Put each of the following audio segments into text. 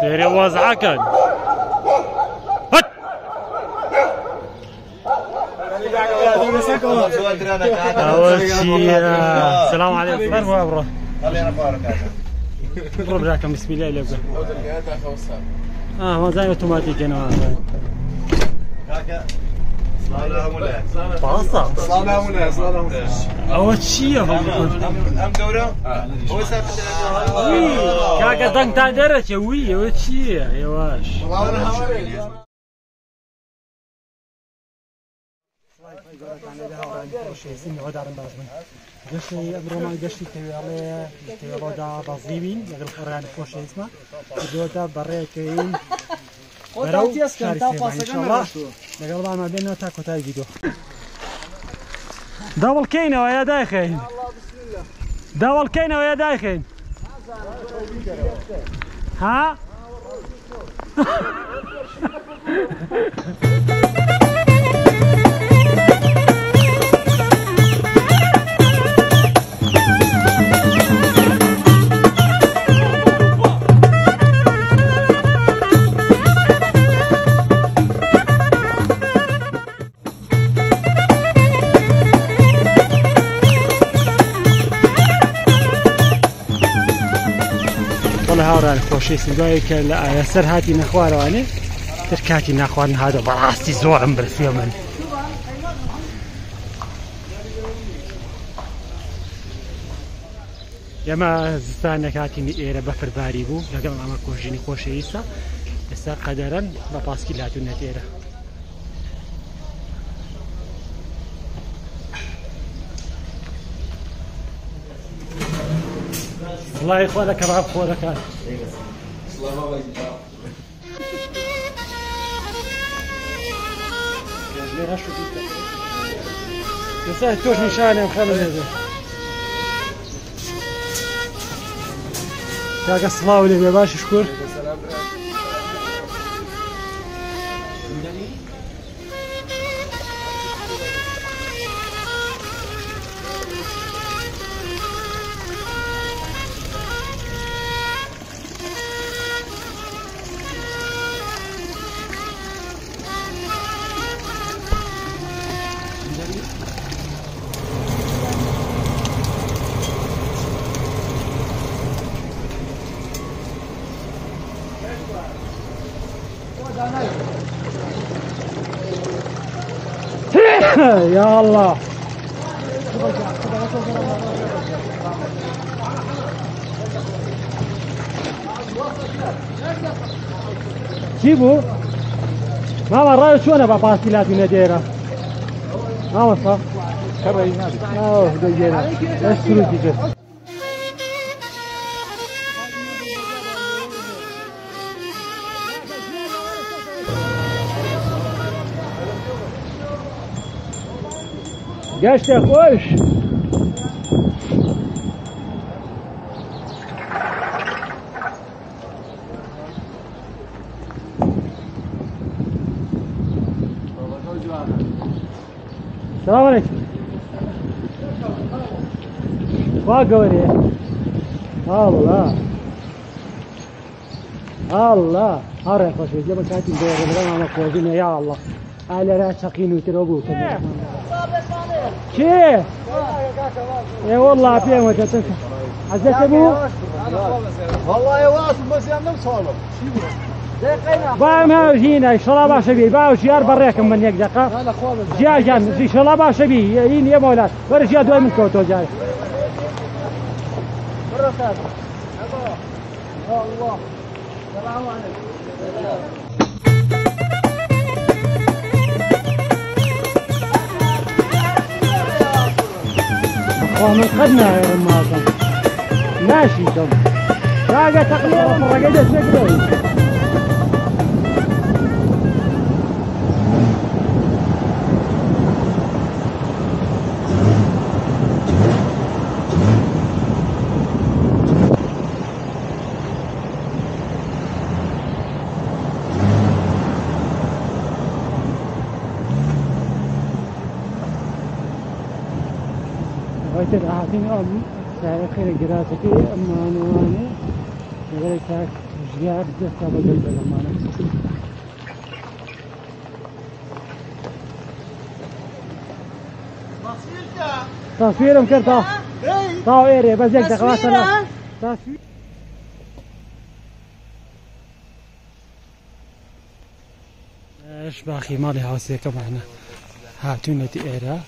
سيري وازعكن هت السلام عليكم. مرحبا برو. خلينا بارك برو براكم بسم الله عليك. ما زي اوتوماتيك انا. باصة أول شيء هم دورة هو سافر كاكا دنك تعدرة شوي أول شيء يا واش قشي أبروما قشي تبي عليه تبي بعدا بازيبين يقول قرآن خوش اسمه جودا بريكين برو شاركنا إن شاء الله نقول ما بيننا تاكو تاي فيديو داول كينا ويا داخل داول كينا ويا داخل ها هاوران خوشی سندوایی که لسر هاتی نخواروانه ترکاتی نخوارن هذا براستی زورم برسیم من یما زستان نکاتی نیره بفر باری بو لگم اما کوچینی خوشی ایسا بس قدرن با پاسکی لاتون نتیره الله يخوانك راب خورك الله ما بيجي توش نشانه مخلل هذا كاك الصلاة ولي يا باشا شكور يا الله جيبوا ما مرة شو أنا بباسيلات من ديرة ما وصل كبري نادي ديرة إيش سلوكي كده قشطة يا خوش السلام عليكم واقوري الله الله هاري خوش جيبا كاتين دور بلا ما كوزين يا الله على راسقين وتروقوا شيء يا والله فيها وجهتك عزت ابوه والله يا واسف بس يا نوصله باهم هنا ان شاء الله باش بي باوش يار بريكم من يقدق جا جان ان شاء الله باش بي يا مولاي ورجع دوي من كوتو جاي بركات الله السلام عليكم ومن قدنا يا رماطة ماشي طب راقة تقليل رقدة شكله ويتر أعطيني أم سعر خير جراسكي أما أنا غير تاك جيار جت هذا جاي بالمانة تصوير مكرتا طاويري بس هيك خلاص انا تصوير ايش باقي مالي هاسيكا معنا هاتونا تيرا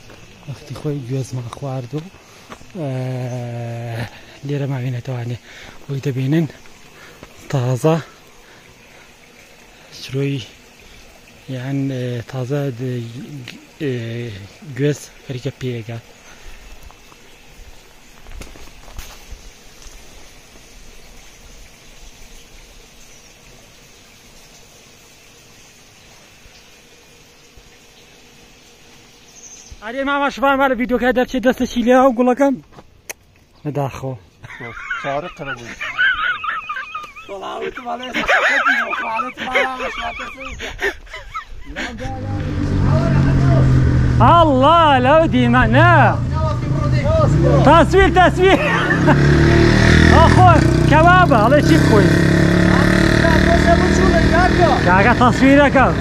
اختي خوي جوز مع خواردو ليرة ما بينا تواني ويتبينن تازة شروي يعني تازة جوز خريكة بيجا علي ما شوفان مال الفيديو كذا شيء دست شيء ليه وقول لكم مداخو صارق قربي والله انت معلش الله لو دي معنا تصوير اخوي كبابه الله يشفيك خوي كاكا تصويرك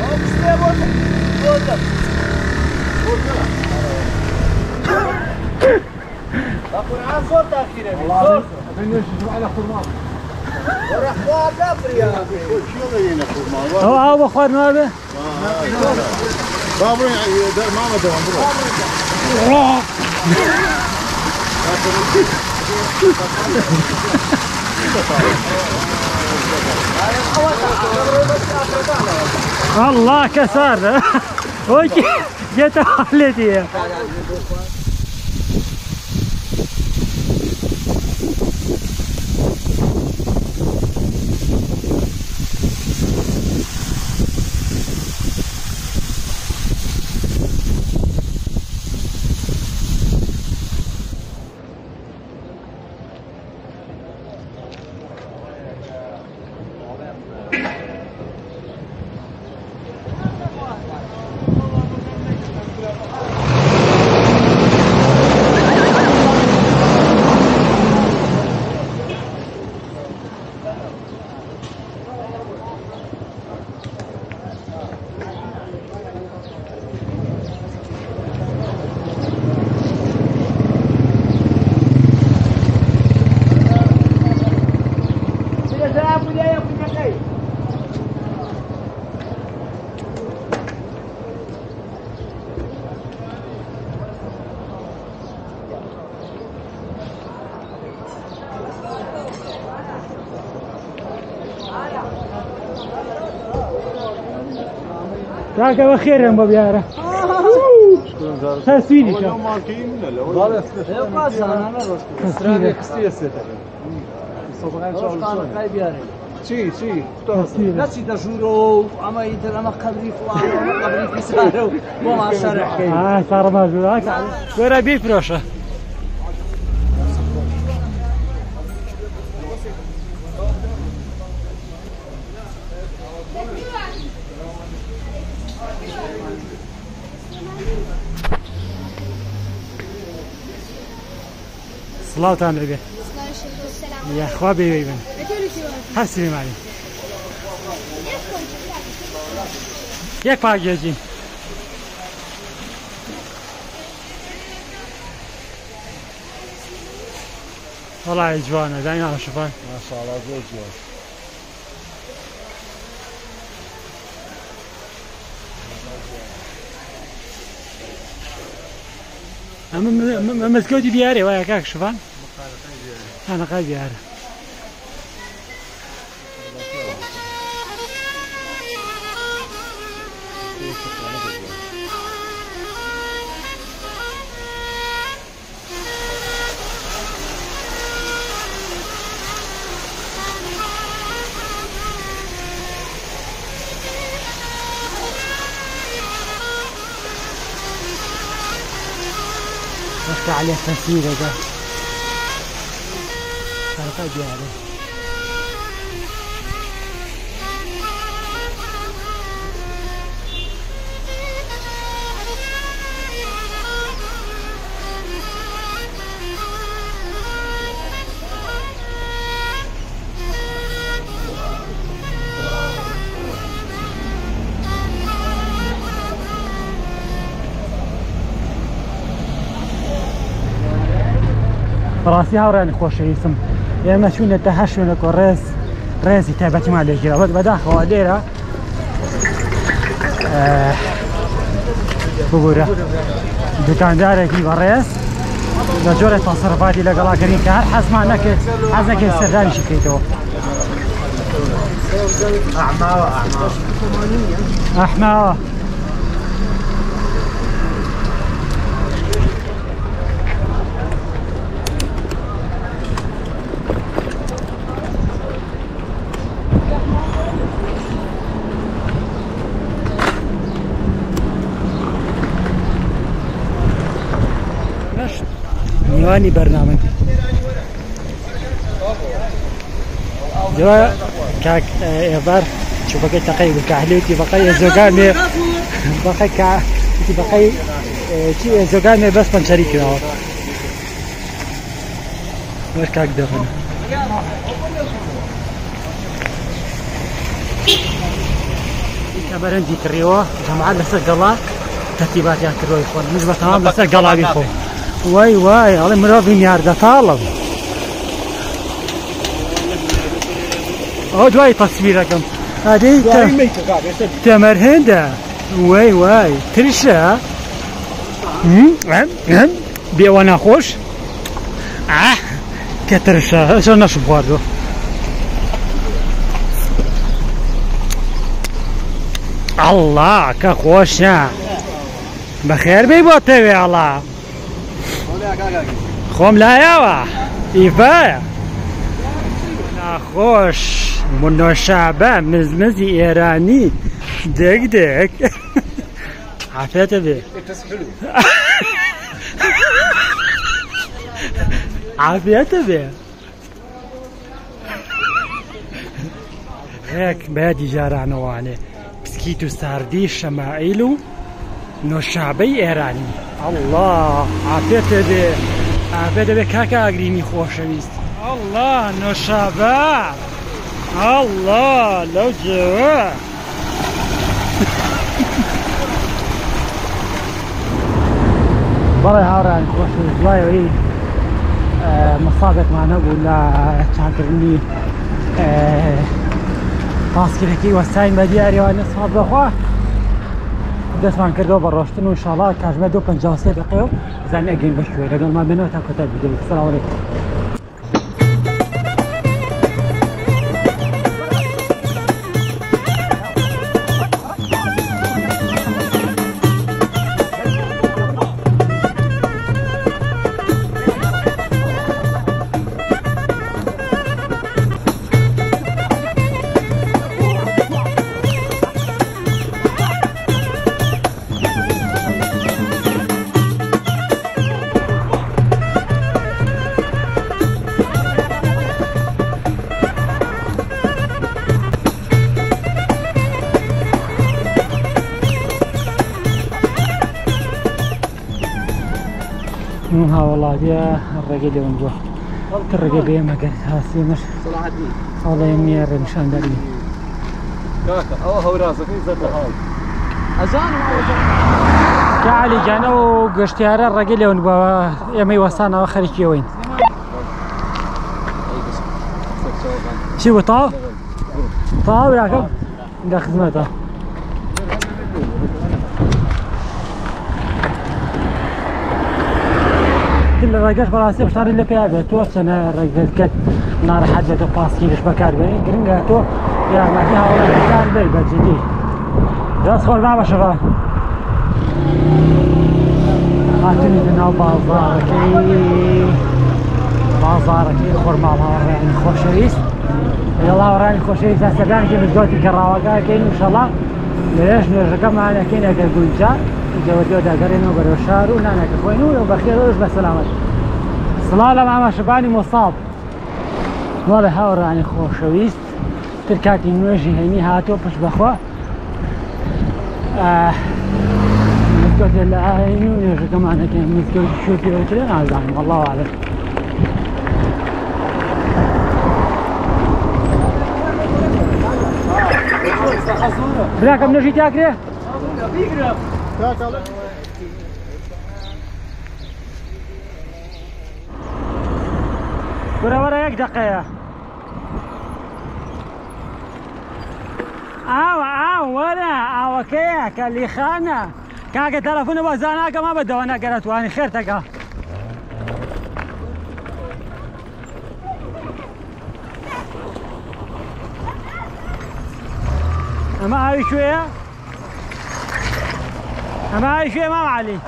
القرآن صوت تأخيره والله بنشوف على خرمان ورحمة كفر يا أخي شو لقينا خرمان هو اخوان هذا بابرين ما دوام الله كسر اوكي جت حالتي كاكا بخير يا مبيارة تصويري كا شي نسي تجورو اما يدر اما قبري فلان اما قبري في سارو وما شرح كي صار مازوراك ورا بيفرشه صلاة على النبي يا خوابي بيبن حسبي معي ياك باجي والله جوانا دايما اشوفان ما شاء الله زوج اما مسكوتي دياري ويا كاك شوفان انا قاعد دياري بس عليه تسوير ده قاعد دياري بەڕاستی هاوڕێیان خۆشەویستم ئێمە چوونەتە هەشت شوێنێکۆ ڕێزی تایبەتیمان لێگیرا بەداخەوە لێرە بگورە دوکاندارێکی بەڕێز لە جۆرە تەسەڕوفاتی لەگەڵاکەرین کە هەر حەزمان نەکرد حەز نەکرد سەردانیشی بکەیتەوە ئەحماوە میوانی بەرنامە دوا كاك إبار شو بقي تقي بالكحلوتي بقي زوجاني بقي كا بقي شيء زوجاني بس من شريكي هذا مش كاك دفن كبرن دي كريوه جماعة لسه قلا ترتيبات يا كريوه يخون نسبة تمام لسه قلا بيخون واي واي الله مرافين يارد طالب أو دواي تصويركم هذه تمر هندا واي واي ترشا بيوانا خوش كترشا شو نشوف برضو الله كخوشا بخير بيبوتوي الله خوم لا يوا إيفا خوش منو شعبه مزمزي إيراني دق دق عافيته بيه عافيته بيه هيك بادي جارع نواني بسكيتو ساردي شمائلو نو شعبي إيراني الله عافيته بيه عافيته بيه كاكا أقريمي خوشويست الله نو شعبه الله لو جوا والله هارا خوش الله يعيد مصابك معنا ولا تشاكرني تاسكيركي وساين بدياري وانا صاب اخوه دەستمان کردەوە بە ڕۆشتن و ئینشاڵڵا کاتژمێر 2:53 دقیقە زانانی ئەگەین بە شوێ لەگەڵمان بێنەوە تا کۆتای ڤیدیۆ. سەلام عەلەیکم. ها والله ديا الرجل يوم جوا الرجل بيا ما قال هاسي مش صلاح الدين والله يمي الرمشان داري كاكا هو راسك يزد هاي أذان كعلي جانا وقشتيار الرجل يوم جوا يمي وصانا وخريج وين شو طاو طاو يا كم ده خدمته كل الرجال براسي بشار اللي بيعبه تو سنة الرجال كت نار حاجة تو باسكيلش بكار بين كرنجة تو يا ما فيها ولا بكار بين بجدي جالس خال نعم شباب هاتني بناو بازاركي خرما الله يعني خوشريس يلا وراني خوشريس هسه كي مزوتي كراوكا كاين ان شاء الله ليش نرجع معنا كاين هكا قنجة جودو داقرينو بروشارو نانا كخوينو وبخير وش بسلامت صلالة مع شباني مصاب والله هاور يعني خوشويست تركاتي نوجي هني هاتو باش بخوا مسكوت العينو نرجع معنا كاين مسكوت شوفي وكذا نعم والله اعلم براكم نجي تاكله ورا 1 دقيقة. ورا كيك اللي خانة كاكا تلفون بزاناك ما بدو انا قرأت واني خيرتك. اما هاي شوية ما علي.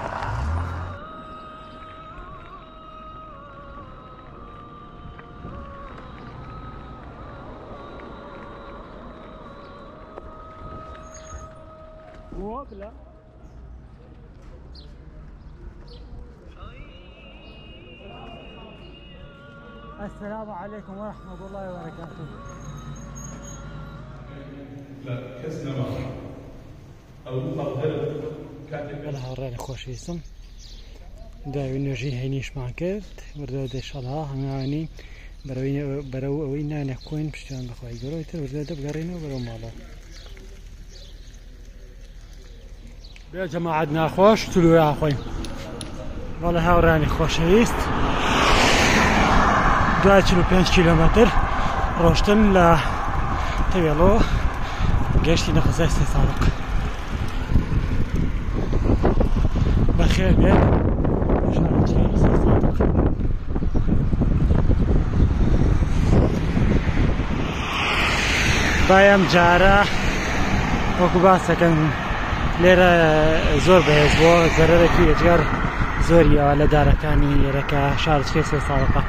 وابلا السلام عليكم ورحمة الله وبركاته. لا كسنما أو مقدر كاتب أنا هوراني خوشيسم داوي نرجي هينيش معكرت وردو ديش الله هماني برو أوينا نكوين بشتان بخواي قرويتر وردو بقرينا وبرو مالا. يا جماعة ناخوش تلو يا أخوي والله هوراني خوشيست 25 كيلومتر روشتن ل تيلو قشتي نخزي 3 ساعات بخير بيه عشان نجي 3 ساعات. بايم جارة وكو باسا كان ليرة زور بهز بو زرركي اجار زوري على داركاني ركا شارج في 3 ساعات.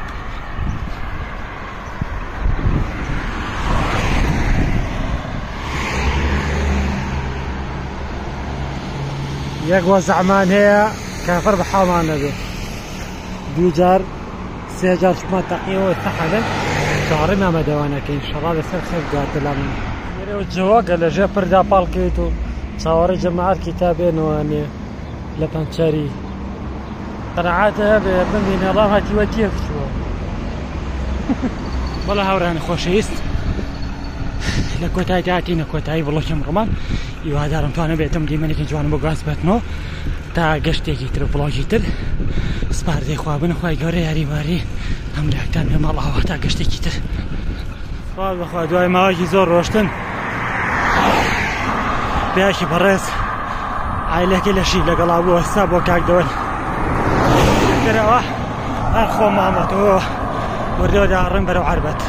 يقوى زعمان هي كافر بحامان نبي 2 جار 3 جار شما تقييم واتحدت شهرنا مدوانك ان شاء الله بسر خير قاتل امين يريو الجواق اللي جا بردا بالكيتو صوري جماعات كتابين واني لبنشاري قناعاتها ببني نظام هاتي وكيف شو والله هوراني خوشيست لكوتاي تاتي نكوتاي والله كم رمان يوادارم توانا بيتم ديما لكن جوانا بقاس باتنو تا قشتي تر بلاجيتر سپاردي خوابن خوای گوري ياري ماري هم داكتان بما الله تا قشتي تر خواب خوا دوای ماجي زور روشتن بياشي برز عائله كل شيء لقلابو حساب وكاك دول ترى اخو مامته وردو دارن برو عربت